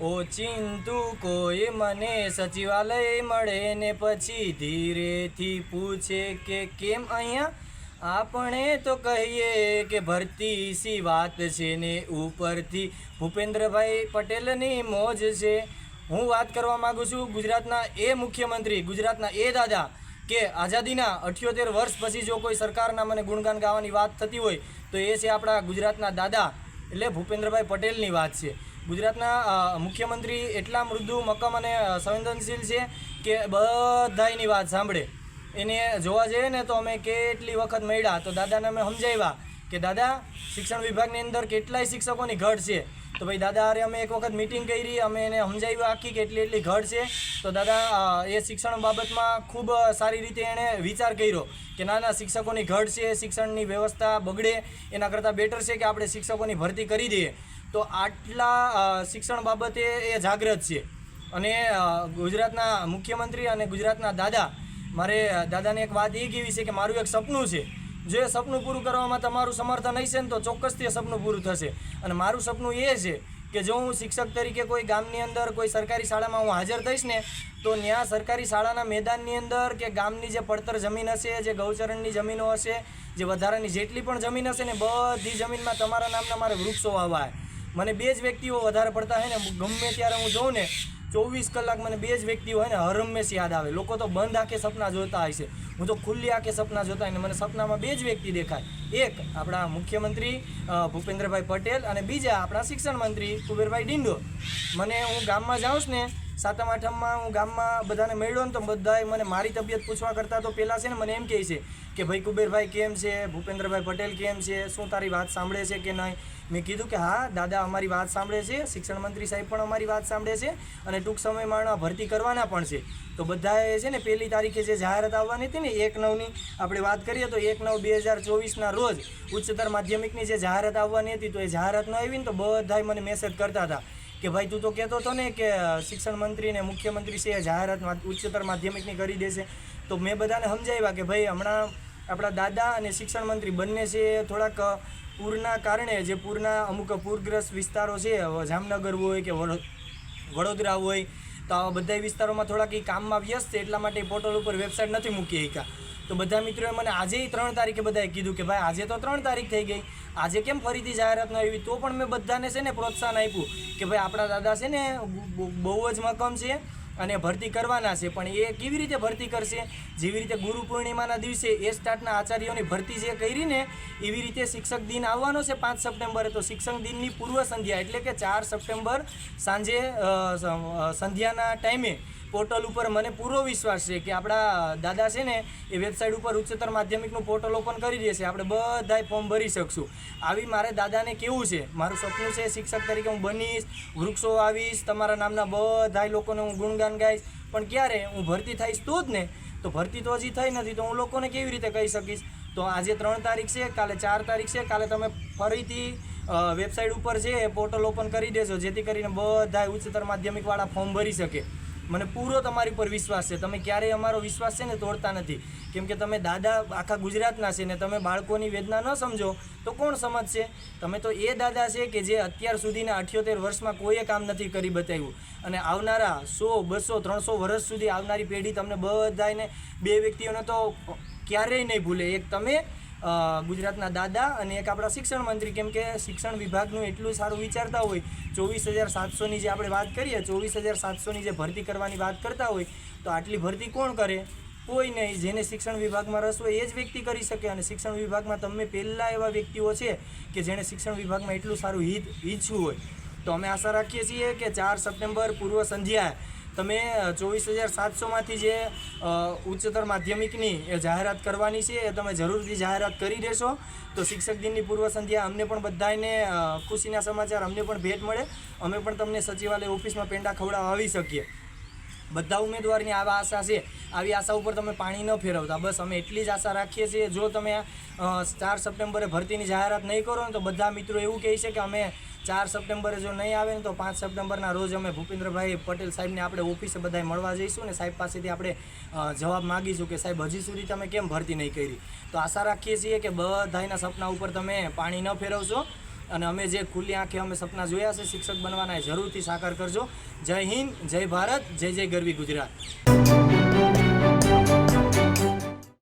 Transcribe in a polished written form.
ઓચિંતું કોઈ મને સચિવાલય મળે ને પછી ધીરેથી પૂછે કે કેમ અહીંયા આપણે તો કહીએ કે ભરતી સી વાત છે ને ઉપરથી ભૂપેન્દ્રભાઈ પટેલની મોજ છે। હું વાત કરવા માગું છું ગુજરાતના એ મુખ્યમંત્રી, ગુજરાતના એ દાદા કે આઝાદીના 78 વર્ષ પછી જો કોઈ સરકારના મને ગુણગાન ગાવાની વાત થતી હોય તો એ છે આપણા ગુજરાતના દાદા એટલે ભૂપેન્દ્રભાઈ પટેલની વાત છે। ગુજરાતના મુખ્યમંત્રી એટલા મૃદુ, મક્કમ અને સંવેદનશીલ છે કે બધાયની વાત સાંભળે। એને જોવા જઈએ ને તો અમે કેટલી વખત મળ્યા તો દાદાને અમે સમજાવ્યા કે દાદા શિક્ષણ વિભાગની અંદર કેટલાય શિક્ષકોની ઘટ છે। તો ભાઈ દાદા અરે અમે એક વખત મિટિંગ કરી, અમે એને સમજાવ્યું આખી કે એટલી ઘટ છે। તો દાદા એ શિક્ષણ બાબતમાં ખૂબ સારી રીતે એણે વિચાર કર્યો કે ના શિક્ષકોની ઘટ છે, શિક્ષણની વ્યવસ્થા બગડે એના કરતાં બેટર છે કે આપણે શિક્ષકોની ભરતી કરી દઈએ। તો આટલા શિક્ષણ બાબતે એ જાગૃત છે અને ગુજરાતના મુખ્યમંત્રી અને ગુજરાતના દાદા, મારે દાદાને એક વાત એ કહેવી છે કે મારું એક સપનું છે, જો એ સપનું પૂરું કરવામાં તમારું સમર્થન હશે ને તો ચોક્કસથી એ સપનું પૂરું થશે। અને મારું સપનું એ છે કે જો હું શિક્ષક તરીકે કોઈ ગામની અંદર કોઈ સરકારી શાળામાં હું હાજર થઈશ ને તો ત્યાં સરકારી શાળાના મેદાનની અંદર કે ગામની જે પડતર જમીન હશે, જે ગૌચરણની જમીનો હશે, જે વધારાની જેટલી પણ જમીન હશે ને બધી જમીનમાં તમારા નામના મારે વૃક્ષો વાવવા। મને બે જ વ્યક્તિઓ વધારે પડતા હોય ને ગમે ત્યારે હું જોઉં ને 24 કલાક મને બે જ વ્યક્તિઓ હોય ને હર હંમેશ યાદ આવે। લોકો તો બંધ આંખે સપના જોતા હોય છે, હું તો ખુલ્લી આંખે સપના જોતા હોય ને મને સપનામાં બે જ વ્યક્તિ દેખાય, એક આપણા મુખ્યમંત્રી ભૂપેન્દ્રભાઈ પટેલ અને બીજા આપણા શિક્ષણ મંત્રી કુબેરભાઈ ડિંડો। મને હું ગામમાં જાઉં છું ને 7મ 8મમાં હું ગામમાં બધાને મળ્યો ને તો બધાએ મને મારી તબિયત પૂછવા કરતાં તો પહેલાં છે ને મને એમ કહે છે કે ભાઈ કુબેરભાઈ કેમ છે, ભૂપેન્દ્રભાઈ પટેલ કેમ છે, શું તારી વાત સાંભળે છે કે નહીં। મેં કીધું કે હા દાદા અમારી વાત સાંભળે છે, શિક્ષણ મંત્રી સાહેબ પણ અમારી વાત સાંભળે છે અને ટૂંક સમયમાં ભરતી કરવાના પણ છે। તો બધાએ છે ને 1 તારીખે જે જાહેરાત આવવાની હતી ને 1/9ની આપણે વાત કરીએ તો 1/9/2024ના રોજ ઉચ્ચતર માધ્યમિકની જે જાહેરાત આવવાની હતી તો એ જાહેરાત ન આવી ને તો બધાએ મને મેસેજ કરતા હતા કે ભાઈ તું તો કહેતો હતો ને કે શિક્ષણ મંત્રી ને મુખ્યમંત્રી છે એ જાહેરાત ઉચ્ચતર માધ્યમિકની કરી દેશે। તો મેં બધાને સમજાવ્યા કે ભાઈ હમણાં આપણા દાદા અને શિક્ષણ મંત્રી બંને છે થોડાક પૂરના કારણે, જે પૂરના અમુક પૂરગ્રસ્ત વિસ્તારો છે, જામનગર હોય કે વડોદરા હોય તો આવા બધા વિસ્તારોમાં થોડાક એ કામમાં વ્યસ્ત છે, એટલા માટે પોર્ટલ ઉપર વેબસાઇટ નથી મૂકી શક્યા। તો બધા મિત્રોએ મને આજે 3 તારીખે બધાએ કીધું કે ભાઈ આજે તો 3 તારીખ થઈ ગઈ, આજે કેમ ફરીથી જાહેરાત ન આવી? તો પણ મેં બધાને છે ને પ્રોત્સાહન આપ્યું કે ભાઈ આપણા દાદા છે ને બહુ જ મક્કમ છે અને ભરતી કરવાના છે, પણ એ કેવી રીતે ભરતી કરશે? જેવી રીતે ગુરુ પૂર્ણિમાના દિવસે એ સ્ટાર્ટના આચાર્યોની ભરતી જે કરી ને એવી રીતે શિક્ષક દિન આવવાનો છે 5 સપ્ટેમ્બરે। તો શિક્ષક દિનની પૂર્વ સંધ્યા એટલે કે 4 સપ્ટેમ્બર સાંજે સંધ્યાના ટાઈમે પોર્ટલ ઉપર મને પૂરો વિશ્વાસ છે કે આપણા દાદા છે ને એ વેબસાઇટ ઉપર ઉચ્ચતર માધ્યમિકનું પોર્ટલ ઓપન કરી દેશે, આપણે બધાય ફોર્મ ભરી શકશું। આવી મારે દાદાને કેવું છે, મારું સપનું છે શિક્ષક તરીકે હું બનીશ, વૃક્ષો આવીશ, તમારા નામના બધાય લોકોને હું ગુણગાન ગાઈશ, પણ ક્યારે હું ભરતી થઈશ તો જ ને। તો ભરતી તો હજી થઈ નથી તો હું લોકોને કેવી રીતે કહી શકીશ? તો આજે 3 તારીખ છે, કાલે 4 તારીખ છે, કાલે તમે ફરીથી વેબસાઇટ ઉપર છે પોર્ટલ ઓપન કરી દેજો જેથી કરીને બધા ઉચ્ચતર માધ્યમિકવાળા ફોર્મ ભરી શકે। મને પૂરો તમારી પર વિશ્વાસ છે, તમે ક્યારેય અમારો વિશ્વાસ છે ને તોડતા નથી, કેમ કે તમે દાદા આખા ગુજરાતના છે ને તમે બાળકોની વેદના ન સમજો તો કોણ સમજશે? તમે તો એ દાદા છે કે જે અત્યાર સુધીના 78 વર્ષમાં કોઈએ કામ નથી કરી બતાવ્યું અને આવનારા 100, 200, 300 વર્ષ સુધી આવનારી પેઢી તમને બધાને બે વ્યક્તિઓને તો ક્યારેય નહીં ભૂલે, એક તમે ગુજરાતના દાદા અને એક આપણા શિક્ષણ મંત્રી, કેમ કે શિક્ષણ વિભાગનું એટલું સારું વિચારતા હોય। 24,700ની જે આપણે વાત કરીએ, 24,700ની જે ભરતી કરવાની વાત કરતા હોય તો આટલી ભરતી કોણ કરે? કોઈ નહીં, જેને શિક્ષણ વિભાગમાં રસ હોય એ જ વ્યક્તિ કરી શકે। અને શિક્ષણ વિભાગમાં તમે પહેલાં એવા વ્યક્તિઓ છે કે જેણે શિક્ષણ વિભાગમાં એટલું સારું હિત ઈચ્છવું હોય। તો અમે આશા રાખીએ છીએ કે 4 સપ્ટેમ્બર પૂર્વ સંધ્યાએ તમે 24,700માંથી જે ઉચ્ચતર માધ્યમિકની એ જાહેરાત કરવાની છે એ તમે જરૂરથી જાહેરાત કરી દેશો તો શિક્ષક દિનની પૂર્વ સંધ્યા અમને પણ બધાને ખુશીના સમાચાર અમને પણ ભેટ મળે, અમે પણ તમને સચિવાલય ઓફિસમાં પેંડા ખવડાવવા આવી શકીએ। બધા ઉમેદવારની આવા આશા છે, આવી આશા ઉપર તમે પાણી ન ફેરવતા, બસ અમે એટલી જ આશા રાખીએ છીએ। જો તમે 4 સપ્ટેમ્બરે ભરતીની જાહેરાત નહીં કરો ને તો બધા મિત્રો એવું કહે છે કે અમે 4 સપ્ટેમ્બરે જો નહીં આવે ને તો 5 સપ્ટેમ્બરના રોજ અમે ભૂપેન્દ્રભાઈ પટેલ સાહેબને આપણે ઓફિસે બધાય મળવા જઈશું ને સાહેબ પાસેથી આપણે જવાબ માગીશું કે સાહેબ હજી સુધી તમે કેમ ભરતી નહીં કરી। તો આશા રાખીએ છીએ કે બધાયના સપના ઉપર તમે પાણી ન ફેરવશો અને અમે જે ખુલ્લી આંખે અમે સપના જોયા છે શિક્ષક બનવાના, એ જરૂરથી સાકાર કરજો. જય હિન્દ, જય ભારત, જય જય ગરવી ગુજરાત.